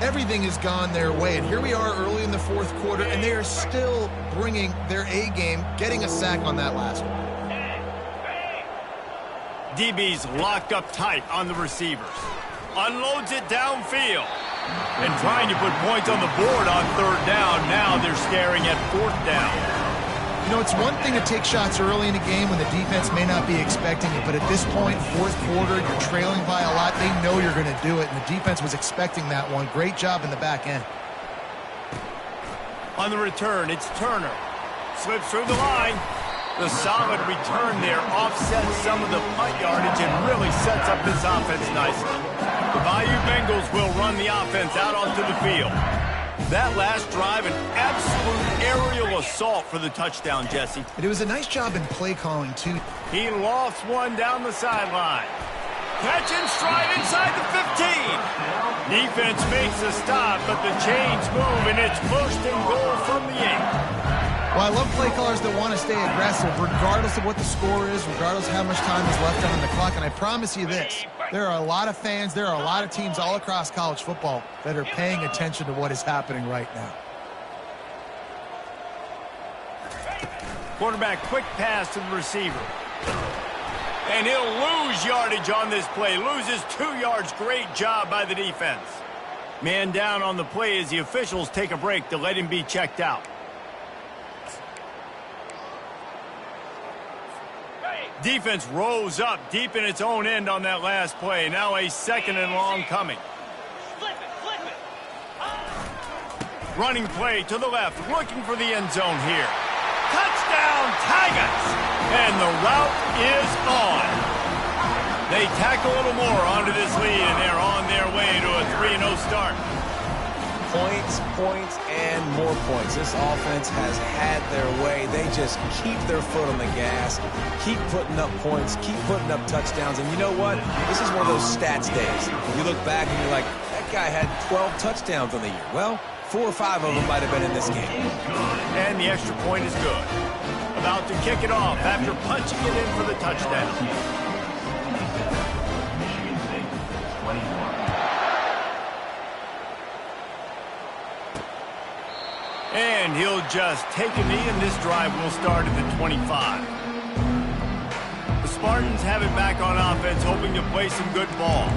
everything has gone their way. And here we are early in the fourth quarter, and they are still bringing their A game, getting a sack on that last one. DB's locked up tight on the receivers. Unloads it downfield. And trying to put points on the board on third down. Now they're staring at fourth down. You know, it's one thing to take shots early in a game when the defense may not be expecting it, but at this point, fourth quarter, you're trailing by a lot. They know you're going to do it, and the defense was expecting that one. Great job in the back end. On the return, it's Turner. Slips through the line. The solid return there offsets some of the punt yardage and really sets up this offense nicely. The Bayou Bengals will run the offense out onto the field. That last drive, an absolute aerial assault for the touchdown, Jesse. And it was a nice job in play calling, too. He lofts one down the sideline. Catch and stride inside the 15. Defense makes a stop, but the chains move, and it's first and goal from the 8. Well, I love play callers that want to stay aggressive, regardless of what the score is, regardless of how much time is left on the clock. And I promise you this, there are a lot of fans, there are a lot of teams all across college football that are paying attention to what is happening right now. Quarterback, quick pass to the receiver. And he'll lose yardage on this play. Loses 2 yards. Great job by the defense. Man down on the play as the officials take a break to let him be checked out. Defense rose up deep in its own end on that last play. Now a second and long coming. Running play to the left, looking for the end zone here. Touchdown, Tigers! And the route is on. They tack a little more onto this lead, and they're on their way to a 3-0 start. Points, points, and more points. This offense has had their way. They just keep their foot on the gas, keep putting up points, keep putting up touchdowns. And you know what? This is one of those stats days. You look back and you're like, that guy had 12 touchdowns on the year. Well, 4 or 5 of them might have been in this game. And the extra point is good. About to kick it off after punching it in for the touchdown. And he'll just take a knee, and this drive will start at the 25. The Spartans have it back on offense, hoping to play some good ball.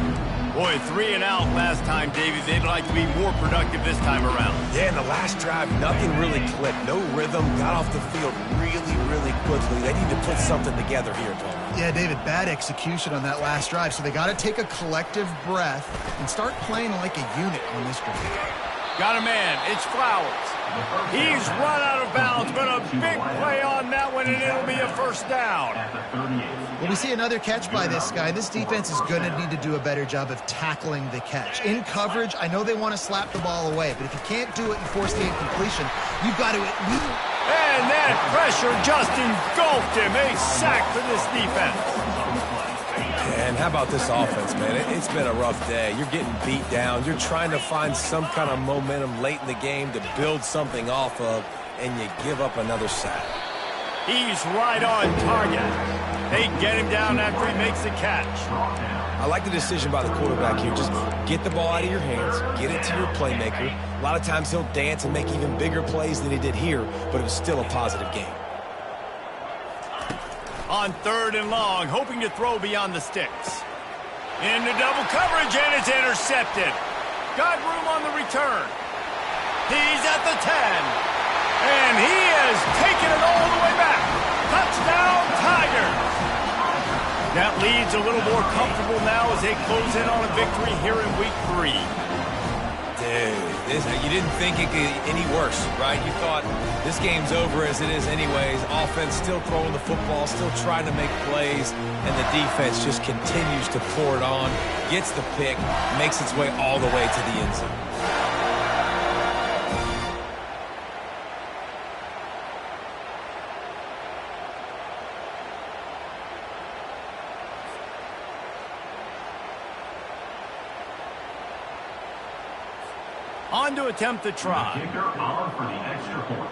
Boy, 3 and out last time, Davey. They'd like to be more productive this time around. Yeah, in the last drive, nothing really clicked. No rhythm. Got off the field really quickly. They need to put something together here, Tony. Yeah, David, bad execution on that last drive. So they got to take a collective breath and start playing like a unit on this drive. Got a man. It's Flowers. He's run out of bounds, but a big play on that one, and it'll be a first down. Well, we see another catch by this guy. This defense is going to need to do a better job of tackling the catch. In coverage, I know they want to slap the ball away, but if you can't do it and force the incompletion, you've got to at least And that pressure just engulfed him. A sack for this defense. And how about this offense, man? It's been a rough day. You're getting beat down. You're trying to find some kind of momentum late in the game to build something off of, and you give up another sack. He's right on target. They get him down after he makes the catch. I like the decision by the quarterback here. Just get the ball out of your hands, get it to your playmaker. A lot of times he'll dance and make even bigger plays than he did here, but it was still a positive game. On 3rd and long, hoping to throw beyond the sticks. Into double coverage, and it's intercepted. Got room on the return. He's at the 10. And he has taken it all the way back. Touchdown, Tigers. That lead's a little more comfortable now as they close in on a victory here in Week 3. Dude, you didn't think it could get any worse, right? You thought this game's over as it is anyways. Offense still throwing the football, still trying to make plays, and the defense just continues to pour it on, gets the pick, makes its way all the way to the end zone. On to attempt the try. Kicker on for the extra point.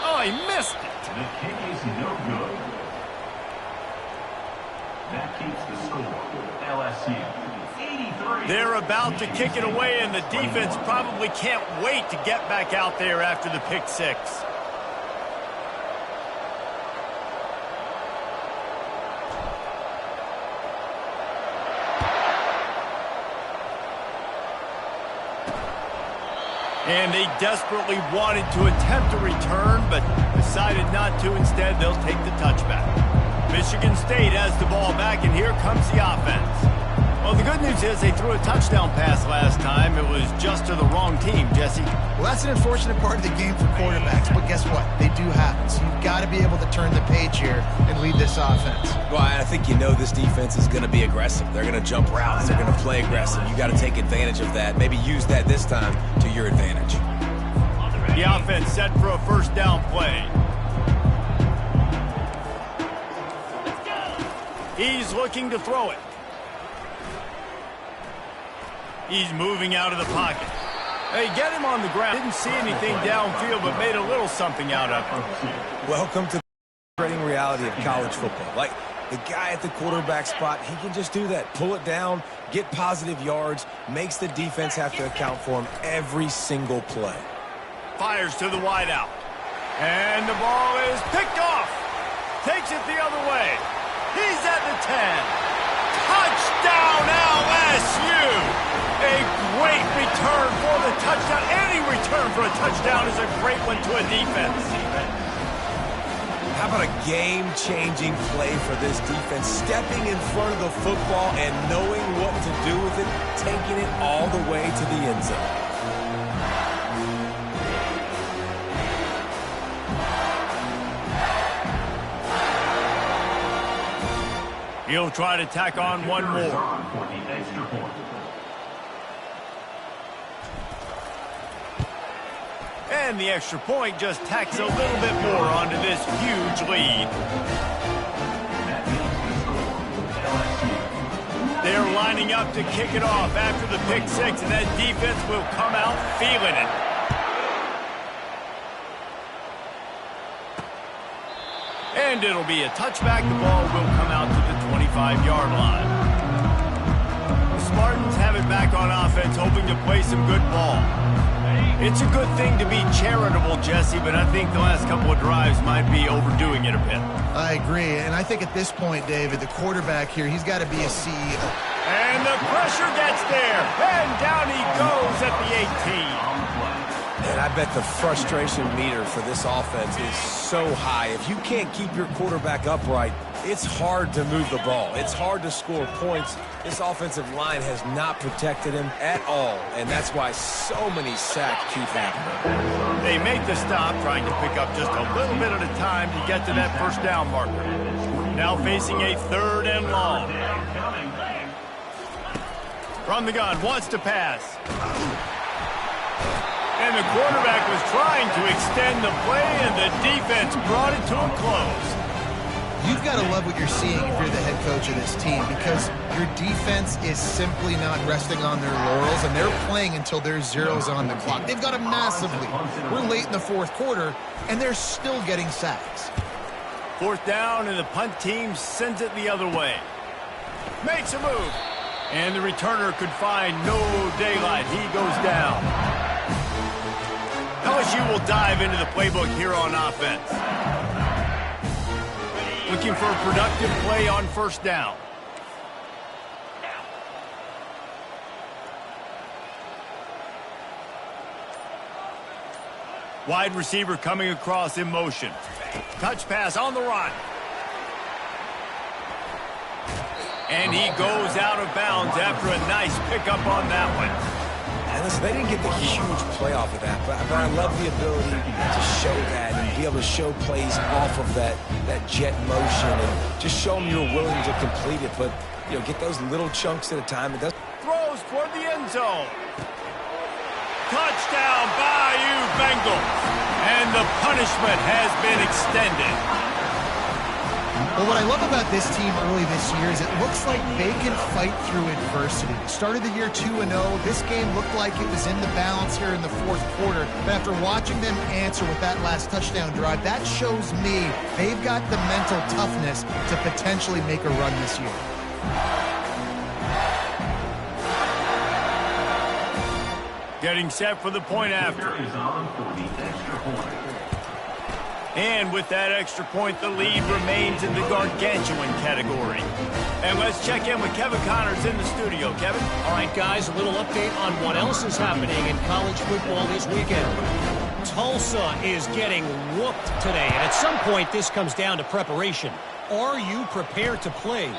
Oh, he missed it. The kick is no good. That keeps the score. LSU 83. They're about to kick it away, and the defense probably can't wait to get back out there after the pick six. And they desperately wanted to attempt a return, but decided not to. Instead, they'll take the touchback. Michigan State has the ball back, and here comes the offense. Well, the good news is they threw a touchdown pass last time. It was just to the wrong team, Jesse. Well, that's an unfortunate part of the game for quarterbacks, but guess what? They do happen. So you've got to be able to turn the page here and lead this offense. Well, I think you know this defense is going to be aggressive. They're going to jump routes. They're going to play aggressive. You got to take advantage of that. Maybe use that this time to your advantage. The offense set for a first down play. He's looking to throw it. He's moving out of the pocket. Hey, get him on the ground. Didn't see anything downfield, but made a little something out of it. Welcome to the frustrating reality of college football. Like, the guy at the quarterback spot, he can just do that. Pull it down, get positive yards, makes the defense have to account for him every single play. Fires to the wideout. And the ball is picked off. Takes it the other way. He's at the 10. Touchdown, LSU! A great return for the touchdown. Any return for a touchdown is a great one to a defense. How about a game-changing play for this defense? Stepping in front of the football and knowing what to do with it, taking it all the way to the end zone. He'll try to tack on one more. For the extra point. And the extra point just tacks a little bit more onto this huge lead. That means the score. LSU. They're lining up to kick it off after the pick six, and that defense will come out feeling it. And it'll be a touchback. The ball will come out to the 25-yard line. The Spartans have it back on offense, hoping to play some good ball. It's a good thing to be charitable, Jesse, but I think the last couple of drives might be overdoing it a bit. I agree, and I think at this point, David, the quarterback here, he's got to be a CEO. And the pressure gets there, and down he goes at the 18. And I bet the frustration meter for this offense is so high. If you can't keep your quarterback upright, it's hard to move the ball. It's hard to score points. This offensive line has not protected him at all, and that's why so many sacks keep happening. They make the stop, trying to pick up just a little bit at a time to get to that first down marker. Now facing a 3rd and long. From the gun, wants to pass. And the quarterback was trying to extend the play, and the defense brought it to a close. You've got to love what you're seeing if you're the head coach of this team, because your defense is simply not resting on their laurels, and they're playing until there's zeros on the clock. They've got a massive lead. We're late in the fourth quarter, and they're still getting sacks. Fourth down, and the punt team sends it the other way. Makes a move. And the returner could find no daylight. He goes down. LSU will dive into the playbook here on offense. Looking for a productive play on first down. Wide receiver coming across in motion. Touch pass on the run. And he goes out of bounds after a nice pickup on that one. And listen, they didn't get the huge play off of that, but I love the ability to show that and be able to show plays off of that jet motion and just show them you're willing to complete it. But, you know, get those little chunks at a time. It doesn't. Throws toward the end zone. Touchdown, Bayou Bengals. And the punishment has been extended. Well, what I love about this team early this year is it looks like they can fight through adversity. Started the year 2-0. This game looked like it was in the balance here in the fourth quarter. But after watching them answer with that last touchdown drive, that shows me they've got the mental toughness to potentially make a run this year. Getting set for the point after. And with that extra point, the lead remains in the gargantuan category. And let's check in with Kevin Connors in the studio. Kevin? All right, guys, a little update on what else is happening in college football this weekend. Tulsa is getting whooped today, and at some point, this comes down to preparation. Are you prepared to play?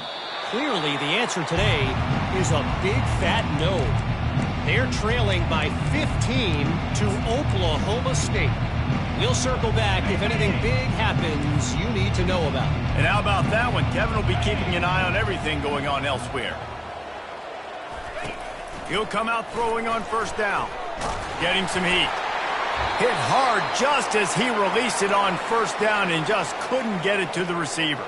Clearly, the answer today is a big fat no. They're trailing by 15 to Oklahoma State. We'll circle back if anything big happens you need to know about. And how about that one? Kevin will be keeping an eye on everything going on elsewhere. He'll come out throwing on first down. Getting some heat. Hit hard just as he released it on first down and just couldn't get it to the receiver.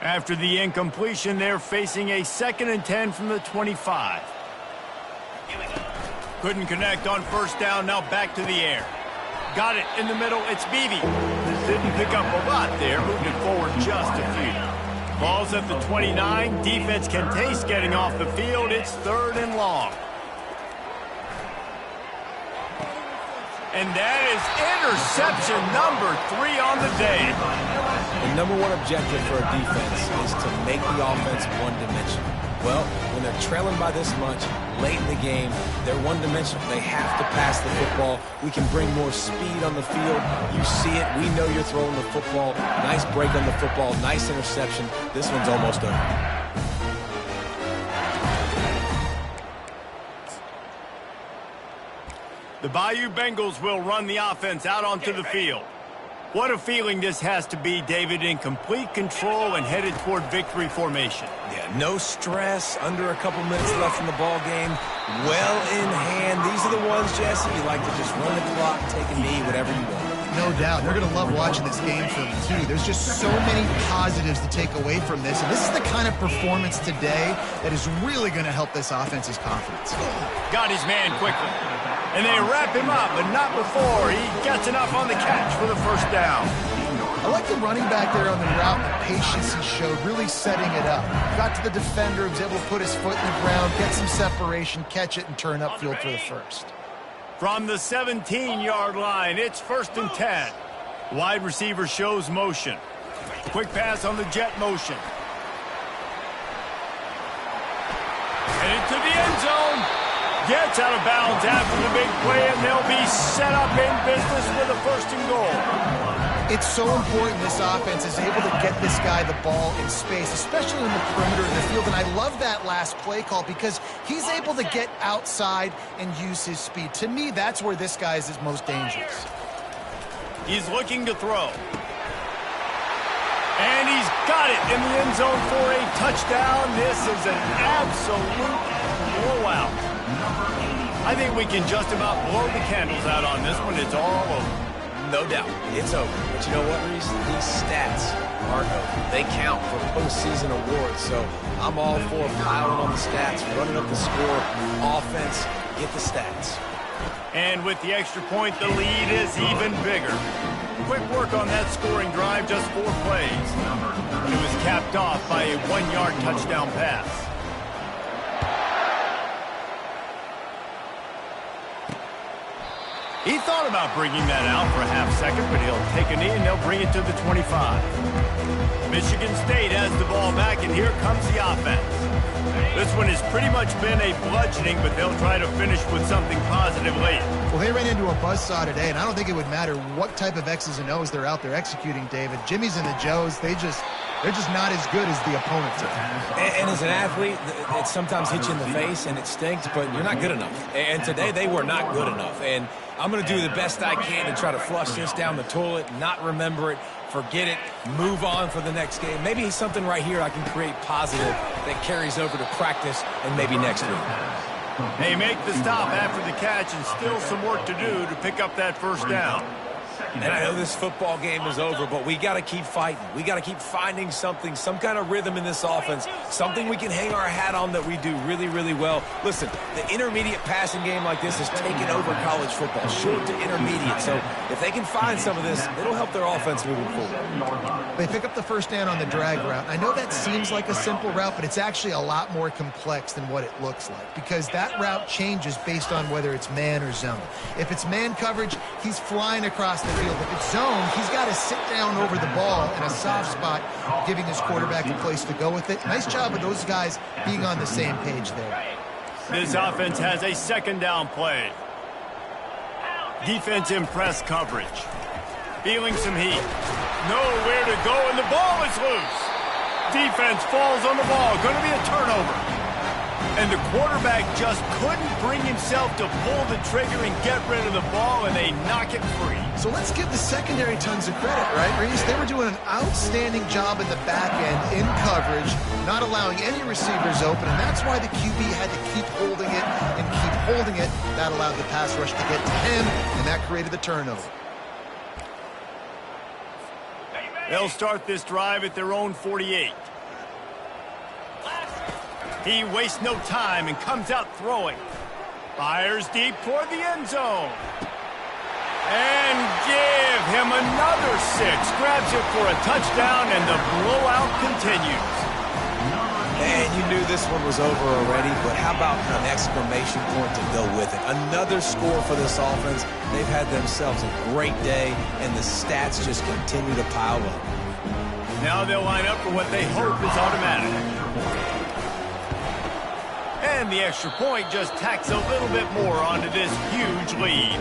After the incompletion, they're facing a 2nd and 10 from the 25. Couldn't connect on first down, now back to the air. Got it in the middle, it's Beebe. Didn't pick up a lot there, moved it forward just a few. Ball's at the 29, defense can taste getting off the field, it's 3rd and long. And that is interception number 3 on the day. The number one objective for a defense is to make the offense one-dimensional. Well, when they're trailing by this much, late in the game, they're one-dimensional. They have to pass the football. We can bring more speed on the field. You see it. We know you're throwing the football. Nice break on the football. Nice interception. This one's almost over. The Bayou Bengals will run the offense out onto the field. What a feeling this has to be, David, in complete control and headed toward victory formation. Yeah, no stress, under a couple minutes left in the ball game, well in hand. These are the ones, Jesse, you like to just run the clock, take a knee, whatever you want. No doubt. They're going to love watching this game film, too. There's just so many positives to take away from this. And this is the kind of performance today that is really going to help this offense's confidence. Got his man quickly. And they wrap him up, but not before he gets enough on the catch for the first down. I like the running back there on the route, the patience he showed, really setting it up. Got to the defender, was able to put his foot in the ground, get some separation, catch it, and turn upfield for the first. From the 17-yard line, it's 1st and 10. Wide receiver shows motion. Quick pass on the jet motion. And into the end zone. Gets out of bounds after the big play, and they'll be set up in business with a 1st and goal. It's so important this offense is able to get this guy the ball in space, especially in the perimeter of the field. And I love that last play call because he's able to get outside and use his speed. To me, that's where this guy is most dangerous. He's looking to throw. And he's got it in the end zone for a touchdown. This is an absolute blowout. I think we can just about blow the candles out on this one. It's all over. No doubt, it's over. But you know what, Reese? These stats aren't over. They count for postseason awards. So I'm all for piling on the stats, running up the score, offense, get the stats. And with the extra point, the lead is even bigger. Quick work on that scoring drive, just 4 plays. It was capped off by a 1-yard touchdown pass. He thought about bringing that out for a half second, but he'll take a knee and they'll bring it to the 25. Michigan State has the ball back, and here comes the offense. This one has pretty much been a bludgeoning, but they'll try to finish with something positive late. Well, they ran into a buzzsaw today, and I don't think it would matter what type of X's and O's they're out there executing, David. Jimmy's and the Joes, they're just not as good as the opponents are. And as an athlete, it sometimes hits you in the face, and it stinks, but you're not good enough. And today, they were not good enough. And I'm going to do the best I can to try to flush this down the toilet, not remember it, forget it, move on for the next game. Maybe something right here I can create positive that carries over to practice and maybe next week. They make the stop after the catch, and still some work to do to pick up that first down. And I know this football game is over, but we got to keep fighting. We got to keep finding something, some kind of rhythm in this offense, something we can hang our hat on that we do really, really well. Listen, the intermediate passing game like this has taken over college football, short to intermediate. So if they can find some of this, it'll help their offense moving forward. They pick up the first down on the drag route. I know that seems like a simple route, but it's actually a lot more complex than what it looks like, because that route changes based on whether it's man or zone. If it's man coverage, he's flying across the field. If it's zone, he's got to sit down over the ball in a soft spot, giving his quarterback a place to go with it. Nice job of those guys being on the same page there. This offense has a second down play. Defense in press coverage. Feeling some heat. Nowhere to go, and the ball is loose. Defense falls on the ball. Going to be a turnover. And the quarterback just couldn't bring himself to pull the trigger and get rid of the ball, and they knock it free. So let's give the secondary tons of credit, right, Reese? They were doing an outstanding job in the back end in coverage, not allowing any receivers open, and that's why the QB had to keep holding it and keep holding it. That allowed the pass rush to get to him, and that created the turnover. They'll start this drive at their own 48. He wastes no time and comes out throwing. Fires deep toward the end zone. And give him another 6. Grabs it for a touchdown, and the blowout continues. And you knew this one was over already, but how about an exclamation point to go with it? Another score for this offense. They've had themselves a great day, and the stats just continue to pile up. Now they'll line up for what they hope is automatic. And the extra point just tacks a little bit more onto this huge lead.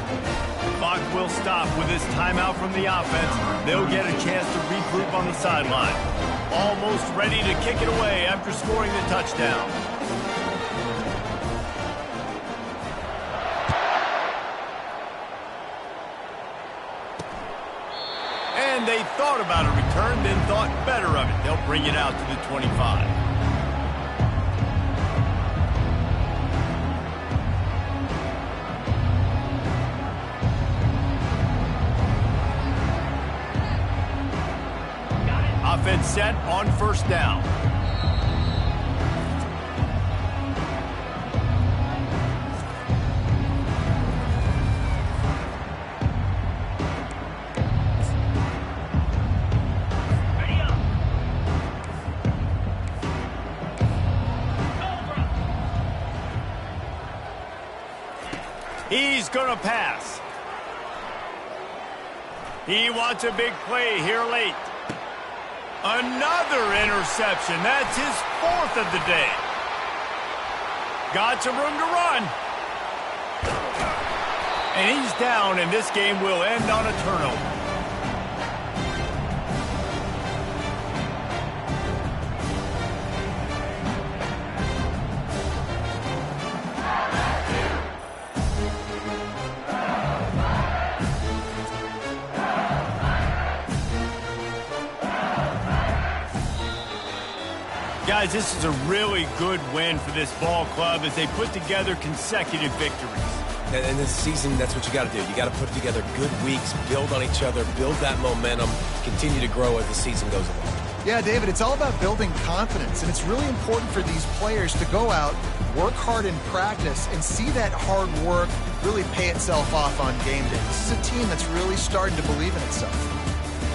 Clock will stop with this timeout from the offense. They'll get a chance to regroup on the sideline. Almost ready to kick it away after scoring the touchdown. And they thought about a return, then thought better of it. They'll bring it out to the 25. Offense set on first down. He's going to pass. He wants a big play here late. Another interception. That's his 4th of the day. Got some room to run. And he's down, and this game will end on a turnover. Guys, this is a really good win for this ball club as they put together consecutive victories. And this season, that's what you got to do. You got to put together good weeks, build on each other, build that momentum, continue to grow as the season goes along. Yeah, David, it's all about building confidence, and it's really important for these players to go out, work hard in practice, and see that hard work really pay itself off on game day. This is a team that's really starting to believe in itself.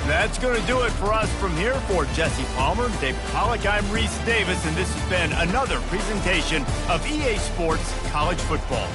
That's going to do it for us from here. For Jesse Palmer, Dave Pollack, I'm Reese Davis, and this has been another presentation of EA Sports College Football.